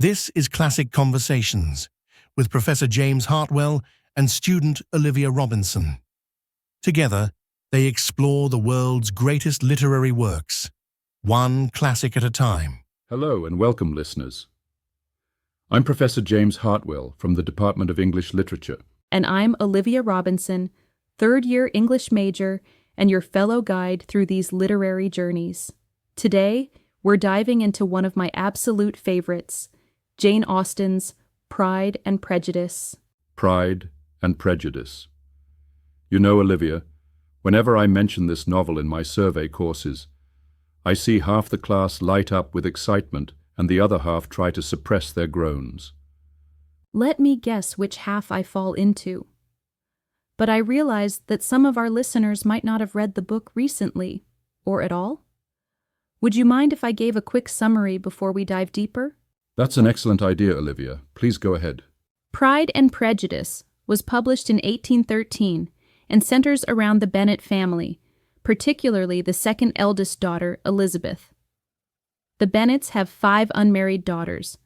This is Classic Conversations with Professor James Hartwell and student Olivia Robinson. Together, they explore the world's greatest literary works, one classic at a time. Hello and welcome, listeners. I'm Professor James Hartwell from the Department of English Literature. And I'm Olivia Robinson, third-year English major and your fellow guide through these literary journeys. Today, we're diving into one of my absolute favorites, Jane Austen's Pride and Prejudice. Pride and Prejudice. You know, Olivia, whenever I mention this novel in my survey courses, I see half the class light up with excitement and the other half try to suppress their groans. Let me guess which half I fall into. But I realize that some of our listeners might not have read the book recently, or at all. Would you mind if I gave a quick summary before we dive deeper? That's an excellent idea, Olivia. Please go ahead. Pride and Prejudice was published in 1813 and centers around the Bennet family, particularly the second eldest daughter, Elizabeth. The Bennets have 5 unmarried daughters: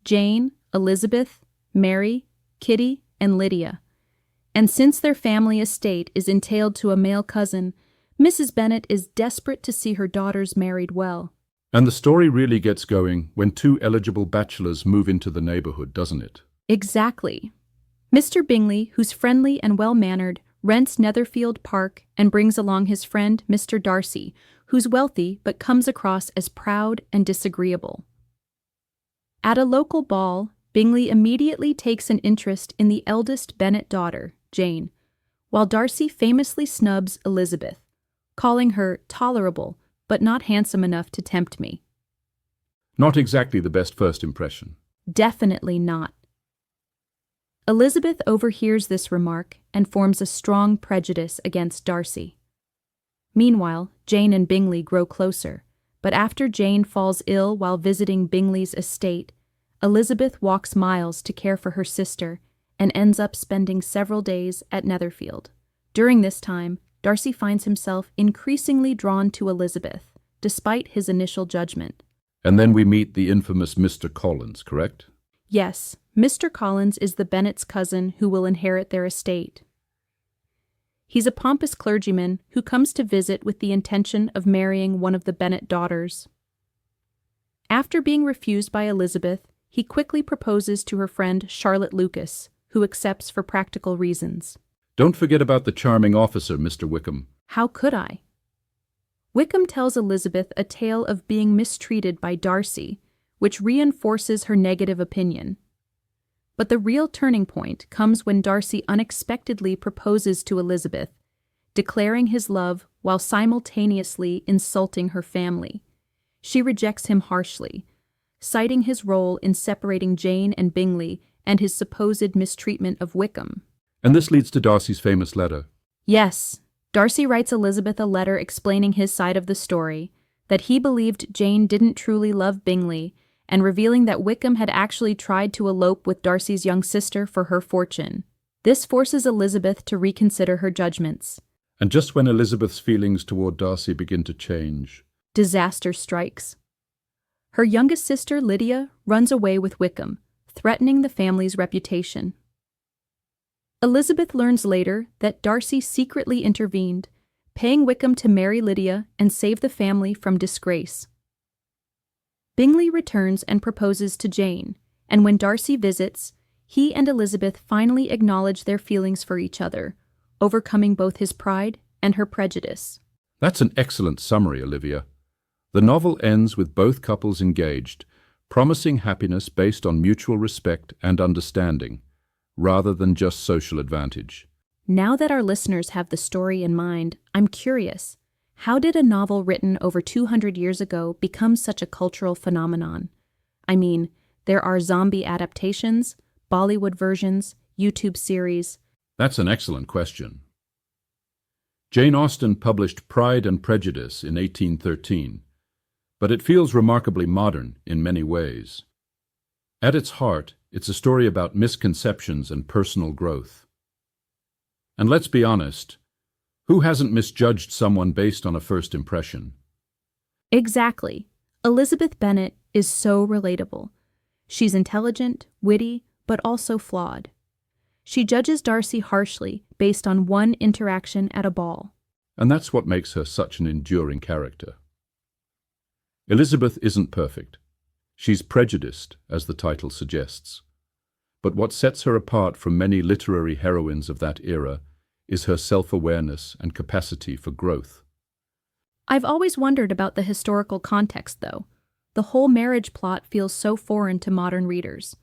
Jane, Elizabeth, Mary, Kitty, and Lydia. And since their family estate is entailed to a male cousin, Mrs. Bennet is desperate to see her daughters married well. And the story really gets going when 2 eligible bachelors move into the neighborhood, doesn't it? Exactly. Mr. Bingley, who's friendly and well-mannered, rents Netherfield Park and brings along his friend Mr. Darcy, who's wealthy but comes across as proud and disagreeable. At a local ball, Bingley immediately takes an interest in the eldest Bennet daughter, Jane, while Darcy famously snubs Elizabeth, calling her tolerable but not handsome enough to tempt me. Not exactly the best first impression. Definitely not. Elizabeth overhears this remark and forms a strong prejudice against Darcy. Meanwhile, Jane and Bingley grow closer, but after Jane falls ill while visiting Bingley's estate, Elizabeth walks miles to care for her sister and ends up spending several days at Netherfield. During this time, Darcy finds himself increasingly drawn to Elizabeth, despite his initial judgment. And then we meet the infamous Mr. Collins, correct? Yes, Mr. Collins is the Bennets' cousin who will inherit their estate. He's a pompous clergyman who comes to visit with the intention of marrying one of the Bennet daughters. After being refused by Elizabeth, he quickly proposes to her friend Charlotte Lucas, who accepts for practical reasons. Don't forget about the charming officer, Mr. Wickham. How could I? Wickham tells Elizabeth a tale of being mistreated by Darcy, which reinforces her negative opinion. But the real turning point comes when Darcy unexpectedly proposes to Elizabeth, declaring his love while simultaneously insulting her family. She rejects him harshly, citing his role in separating Jane and Bingley and his supposed mistreatment of Wickham. And this leads to Darcy's famous letter. Yes, Darcy writes Elizabeth a letter explaining his side of the story, that he believed Jane didn't truly love Bingley, and revealing that Wickham had actually tried to elope with Darcy's young sister for her fortune. This forces Elizabeth to reconsider her judgments. And just when Elizabeth's feelings toward Darcy begin to change, disaster strikes. Her youngest sister, Lydia, runs away with Wickham, threatening the family's reputation. Elizabeth learns later that Darcy secretly intervened, paying Wickham to marry Lydia and save the family from disgrace. Bingley returns and proposes to Jane, and when Darcy visits, he and Elizabeth finally acknowledge their feelings for each other, overcoming both his pride and her prejudice. That's an excellent summary, Olivia. The novel ends with both couples engaged, promising happiness based on mutual respect and understanding, rather than just social advantage. Now that our listeners have the story in mind, I'm curious. How did a novel written over 200 years ago become such a cultural phenomenon? I mean, there are zombie adaptations, Bollywood versions, YouTube series. That's an excellent question. Jane Austen published Pride and Prejudice in 1813, but it feels remarkably modern in many ways. At its heart, it's a story about misconceptions and personal growth. And let's be honest, who hasn't misjudged someone based on a first impression? Exactly. Elizabeth Bennet is so relatable. She's intelligent, witty, but also flawed. She judges Darcy harshly based on one interaction at a ball. And that's what makes her such an enduring character. Elizabeth isn't perfect. She's prejudiced, as the title suggests. But what sets her apart from many literary heroines of that era is her self-awareness and capacity for growth. I've always wondered about the historical context, though. The whole marriage plot feels so foreign to modern readers.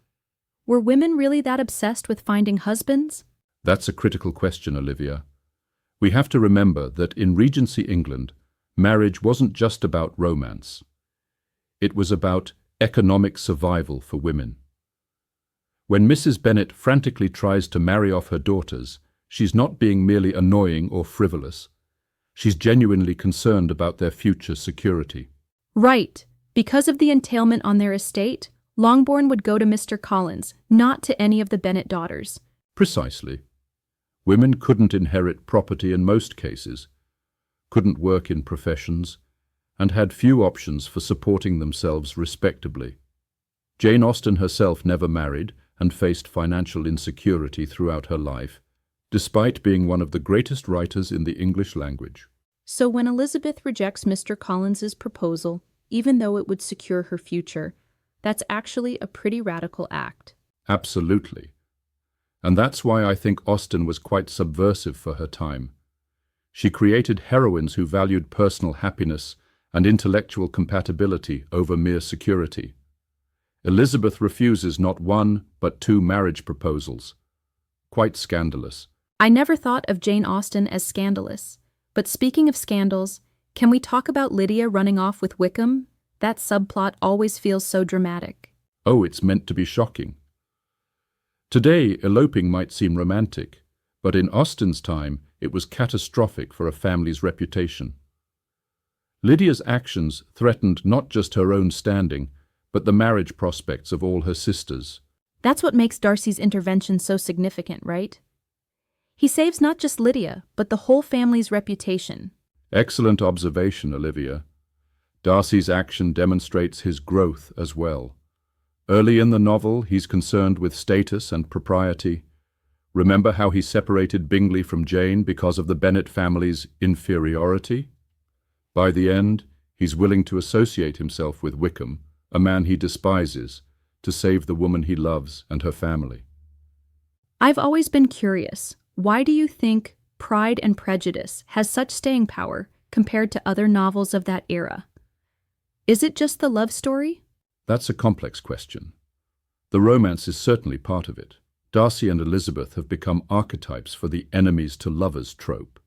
Were women really that obsessed with finding husbands? That's a critical question, Olivia. We have to remember that in Regency England, marriage wasn't just about romance. It was about economic survival for women. When Mrs. Bennet frantically tries to marry off her daughters, she's not being merely annoying or frivolous. She's genuinely concerned about their future security. Right. Because of the entailment on their estate, Longbourn would go to Mr. Collins, not to any of the Bennet daughters. Precisely. Women couldn't inherit property in most cases, couldn't work in professions, and had few options for supporting themselves respectably. Jane Austen herself never married and faced financial insecurity throughout her life, despite being one of the greatest writers in the English language. So when Elizabeth rejects Mr. Collins's proposal, even though it would secure her future, that's actually a pretty radical act. Absolutely. And that's why I think Austen was quite subversive for her time. She created heroines who valued personal happiness and intellectual compatibility over mere security. Elizabeth refuses not one, but 2 marriage proposals. Quite scandalous. I never thought of Jane Austen as scandalous. But speaking of scandals, can we talk about Lydia running off with Wickham? That subplot always feels so dramatic. Oh, it's meant to be shocking. Today, eloping might seem romantic, but in Austen's time, it was catastrophic for a family's reputation. Lydia's actions threatened not just her own standing, but the marriage prospects of all her sisters. That's what makes Darcy's intervention so significant, right? He saves not just Lydia, but the whole family's reputation. Excellent observation, Olivia. Darcy's action demonstrates his growth as well. Early in the novel, he's concerned with status and propriety. Remember how he separated Bingley from Jane because of the Bennet family's inferiority? By the end, he's willing to associate himself with Wickham, a man he despises, to save the woman he loves and her family. I've always been curious. Why do you think Pride and Prejudice has such staying power compared to other novels of that era? Is it just the love story? That's a complex question. The romance is certainly part of it. Darcy and Elizabeth have become archetypes for the enemies to lovers trope.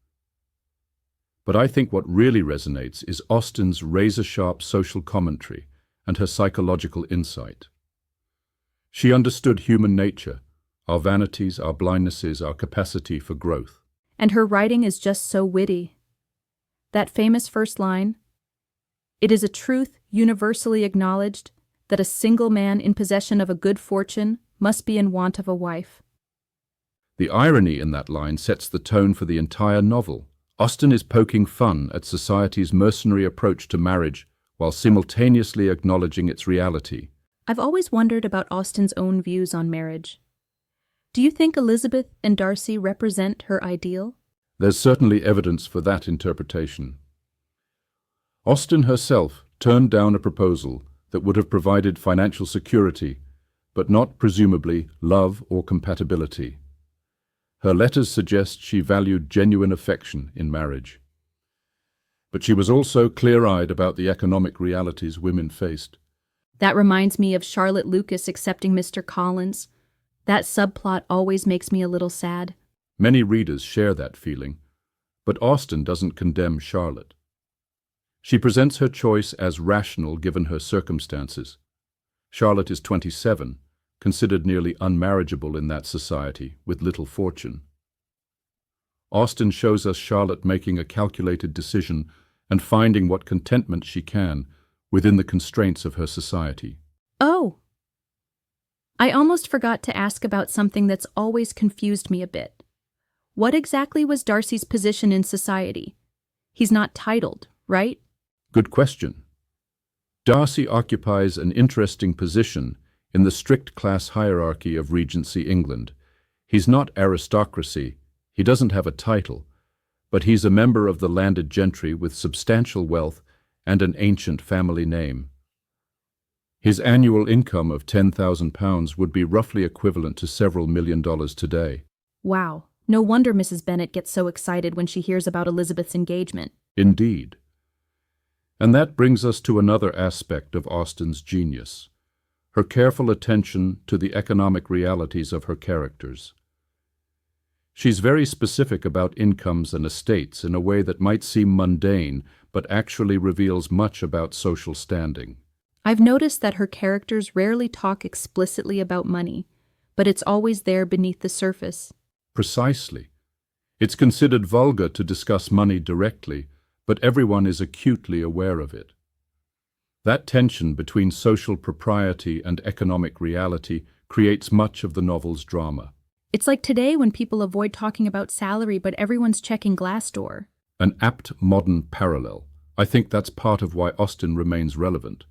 But I think what really resonates is Austen's razor-sharp social commentary and her psychological insight. She understood human nature, our vanities, our blindnesses, our capacity for growth. And her writing is just so witty. That famous first line, "It is a truth universally acknowledged that a single man in possession of a good fortune must be in want of a wife." The irony in that line sets the tone for the entire novel. Austen is poking fun at society's mercenary approach to marriage while simultaneously acknowledging its reality. I've always wondered about Austen's own views on marriage. Do you think Elizabeth and Darcy represent her ideal? There's certainly evidence for that interpretation. Austen herself turned down a proposal that would have provided financial security, but not, presumably, love or compatibility. Her letters suggest she valued genuine affection in marriage. But she was also clear-eyed about the economic realities women faced. That reminds me of Charlotte Lucas accepting Mr. Collins. That subplot always makes me a little sad. Many readers share that feeling, but Austen doesn't condemn Charlotte. She presents her choice as rational given her circumstances. Charlotte is 27, considered nearly unmarriageable in that society, with little fortune. Austen shows us Charlotte making a calculated decision and finding what contentment she can within the constraints of her society. Oh! I almost forgot to ask about something that's always confused me a bit. What exactly was Darcy's position in society? He's not titled, right? Good question. Darcy occupies an interesting position in the strict class hierarchy of Regency England. He's not aristocracy, he doesn't have a title, but he's a member of the landed gentry with substantial wealth and an ancient family name. His annual income of £10,000 would be roughly equivalent to several $1,000,000 today. Wow, no wonder Mrs. Bennet gets so excited when she hears about Elizabeth's engagement. Indeed. And that brings us to another aspect of Austen's genius, her careful attention to the economic realities of her characters. She's very specific about incomes and estates in a way that might seem mundane, but actually reveals much about social standing. I've noticed that her characters rarely talk explicitly about money, but it's always there beneath the surface. Precisely. It's considered vulgar to discuss money directly, but everyone is acutely aware of it. That tension between social propriety and economic reality creates much of the novel's drama. It's like today when people avoid talking about salary, but everyone's checking Glassdoor. An apt modern parallel. I think that's part of why Austen remains relevant.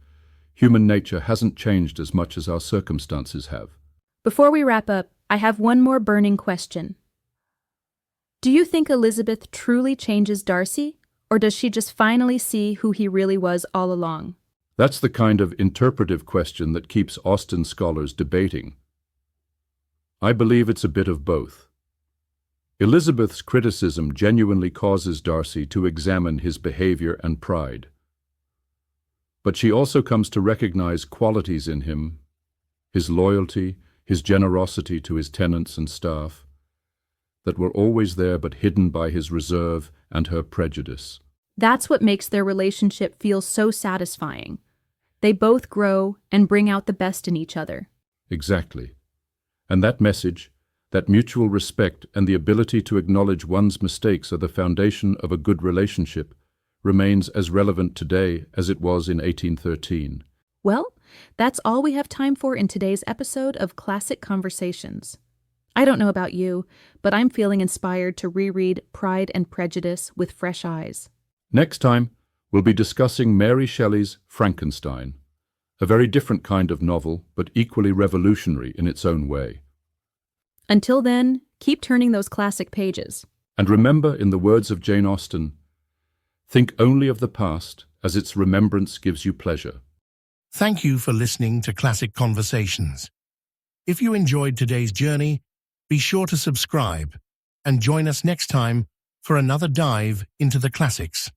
Human nature hasn't changed as much as our circumstances have. Before we wrap up, I have one more burning question. Do you think Elizabeth truly changes Darcy, or does she just finally see who he really was all along? That's the kind of interpretive question that keeps Austen scholars debating. I believe it's a bit of both. Elizabeth's criticism genuinely causes Darcy to examine his behavior and pride. But she also comes to recognize qualities in him, his loyalty, his generosity to his tenants and staff, that were always there but hidden by his reserve and her prejudice. That's what makes their relationship feel so satisfying. They both grow and bring out the best in each other. Exactly. And that message, that mutual respect and the ability to acknowledge one's mistakes are the foundation of a good relationship, remains as relevant today as it was in 1813. Well, that's all we have time for in today's episode of Classic Conversations. I don't know about you, but I'm feeling inspired to reread Pride and Prejudice with fresh eyes. Next time, we'll be discussing Mary Shelley's Frankenstein, a very different kind of novel, but equally revolutionary in its own way. Until then, keep turning those classic pages. And remember, in the words of Jane Austen, think only of the past as its remembrance gives you pleasure. Thank you for listening to Classic Conversations. If you enjoyed today's journey, be sure to subscribe and join us next time for another dive into the classics.